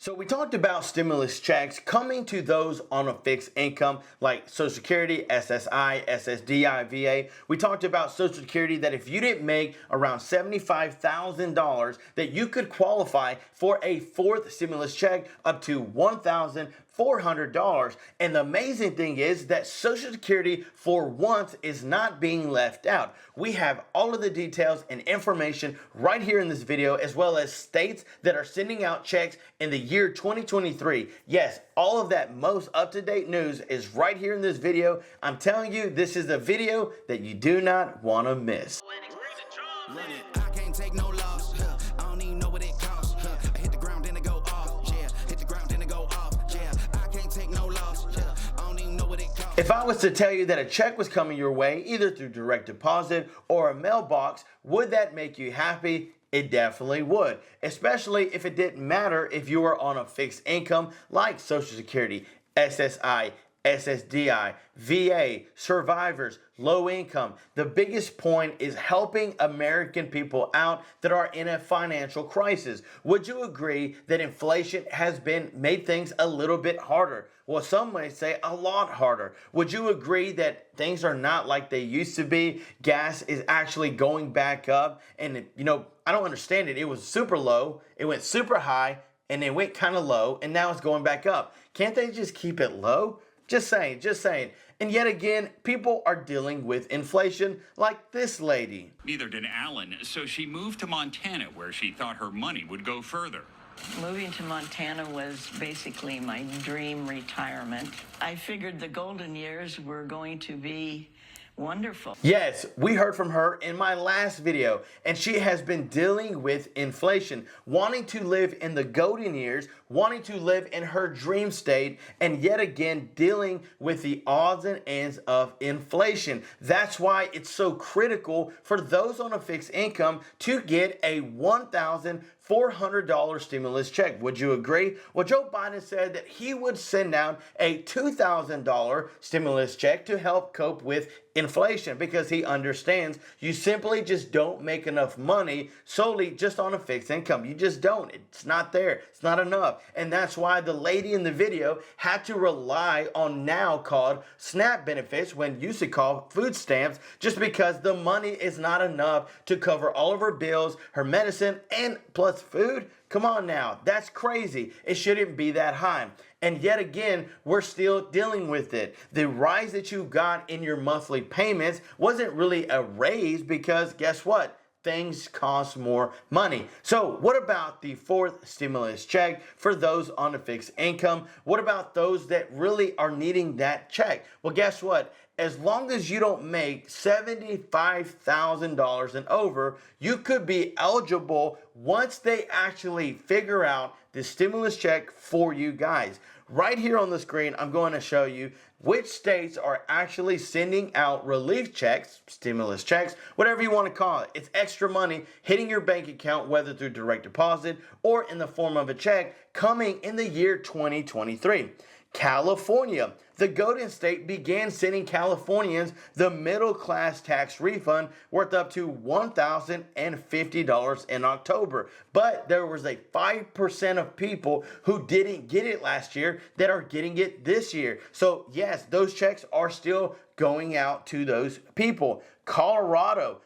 So we talked about stimulus checks coming to those on a fixed income like Social Security, SSI, SSDI, VA. We talked about Social Security that if you didn't make around $75,000 that you could qualify for a fourth stimulus check up to $1,400. And the amazing thing is that Social Security for once is not being left out. We have all of the details and information right here in this video, as well as states that are sending out checks in the year 2023. Yes, all of that most up-to-date news is right here in this video. I'm telling you, this is a video that you do not want to miss. I can't take no loss. I don't even know what it costs. I hit the ground then it go off. Yeah, hit the ground then it go off. Yeah, I can't take no loss. I don't even know what it costs. If I was to tell you that a check was coming your way, either through direct deposit or a mailbox, would that make you happy? It definitely would, especially if it didn't matter if you were on a fixed income like Social Security, SSI, SSDI, VA, survivors, low income. The biggest point is helping American people out that are in a financial crisis. Would you agree that inflation has made things a little bit harder? Well, some may say a lot harder. Would you agree that things are not like they used to be? Gas is actually going back up, and I don't understand it. It was super low, it went super high, and it went kind of low, and now it's going back up. Can't they just keep it low? Just saying, just saying. And yet again, people are dealing with inflation like this lady. Neither did Alan, so she moved to Montana where she thought her money would go further. Moving to Montana was basically my dream retirement. I figured the golden years were going to be wonderful. Yes, we heard from her in my last video, and she has been dealing with inflation, wanting to live in the golden years, wanting to live in her dream state, and yet again dealing with the odds and ends of inflation. That's why it's so critical for those on a fixed income to get a $1,400 stimulus check. Would you agree? Well, Joe Biden said that he would send out a $2,000 stimulus check to help cope with inflation because he understands you simply just don't make enough money solely just on a fixed income. You just don't. It's not there. It's not enough. And that's why the lady in the video had to rely on now called SNAP benefits when used to call food stamps, just because the money is not enough to cover all of her bills, her medicine, and plus food. Come on now, that's crazy. It shouldn't be that high. And yet again, we're still dealing with it. The rise that you got in your monthly payments wasn't really a raise because guess what? Things cost more money. So what about the fourth stimulus check for those on a fixed income? What about those that really are needing that check? Well, guess what? As long as you don't make $75,000 and over, you could be eligible once they actually figure out the stimulus check for you guys. Right here on the screen, I'm going to show you which states are actually sending out relief checks, stimulus checks, whatever you want to call it. It's extra money hitting your bank account, whether through direct deposit or in the form of a check, coming in the year 2023. California. The Golden State began sending Californians the middle class tax refund worth up to $1,050 in October. But there was a 5% of people who didn't get it last year that are getting it this year. So yes, those checks are still going out to those people. Colorado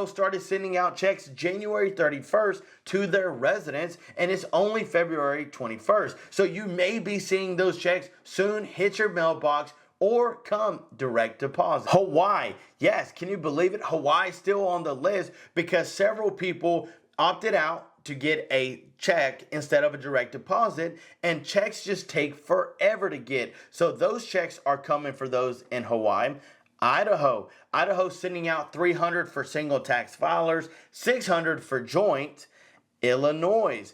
started sending out checks January 31st to their residents, and it's only February 21st. So you may be seeing those checks soon hit your mailbox or come direct deposit. Hawaii, yes, can you believe it? Hawaii's still on the list because several people opted out to get a check instead of a direct deposit, and checks just take forever to get. So those checks are coming for those in Hawaii. Idaho's sending out $300 for single tax filers, $600 for joint. Illinois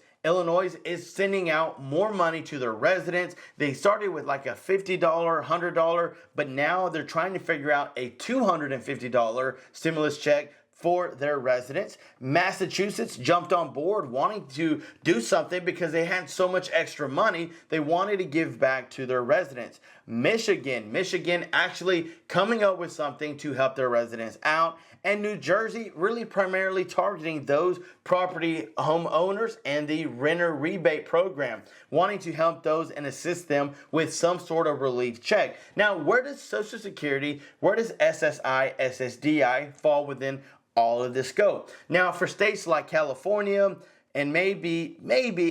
is sending out more money to their residents. They started with like a $50, $100, but now they're trying to figure out a $250 stimulus check for their residents. Massachusetts jumped on board wanting to do something because they had so much extra money they wanted to give back to their residents. Michigan actually coming up with something to help their residents out, and New Jersey really primarily targeting those property homeowners and the renter rebate program, wanting to help those and assist them with some sort of relief check. Now, where does Social Security, where does SSI, SSDI fall within all of this scope? Now, for states like California and maybe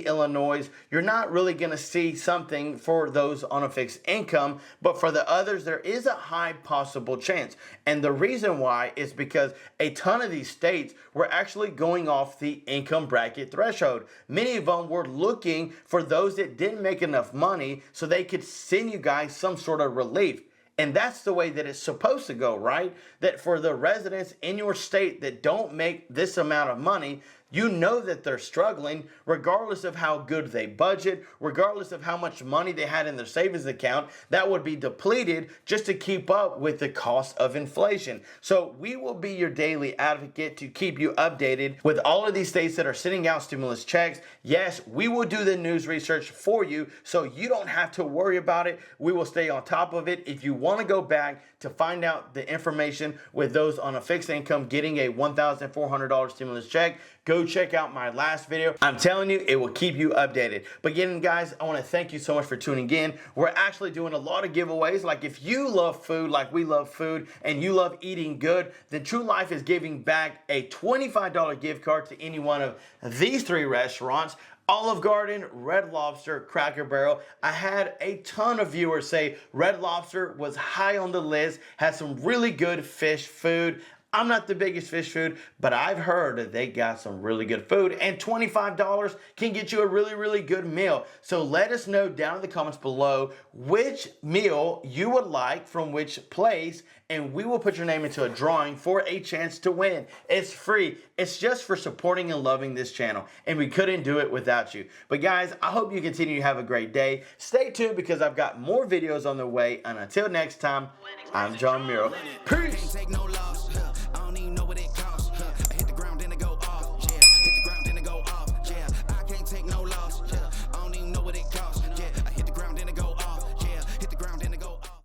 Illinois, you're not really going to see something for those on a fixed income, but for the others, there is a high possible chance. And the reason why is because a ton of these states were actually going off the income bracket threshold. Many of them were looking for those that didn't make enough money so they could send you guys some sort of relief. And that's the way that it's supposed to go, right? That for the residents in your state that don't make this amount of money, you know that they're struggling regardless of how good they budget, regardless of how much money they had in their savings account that would be depleted just to keep up with the cost of inflation. So we will be your daily advocate to keep you updated with all of these states that are sending out stimulus checks. Yes, we will do the news research for you so you don't have to worry about it. We will stay on top of it. If you want to go back to find out the information with those on a fixed income getting a $1,400 stimulus check, go check out my last video. I'm telling you, it will keep you updated. But again, guys, I want to thank you so much for tuning in. We're actually doing a lot of giveaways. Like if you love food like we love food and you love eating good, then True Life is giving back a $25 gift card to any one of these 3 restaurants: Olive Garden, Red Lobster, Cracker Barrel. I had a ton of viewers say Red Lobster was high on the list, had some really good fish food. I'm not the biggest fish food, but I've heard that they got some really good food, and $25 can get you a really, really good meal. So let us know down in the comments below which meal you would like from which place, and we will put your name into a drawing for a chance to win. It's free. It's just for supporting and loving this channel, and we couldn't do it without you. But guys, I hope you continue to have a great day. Stay tuned because I've got more videos on the way, and until next time, I'm John Miro. Peace.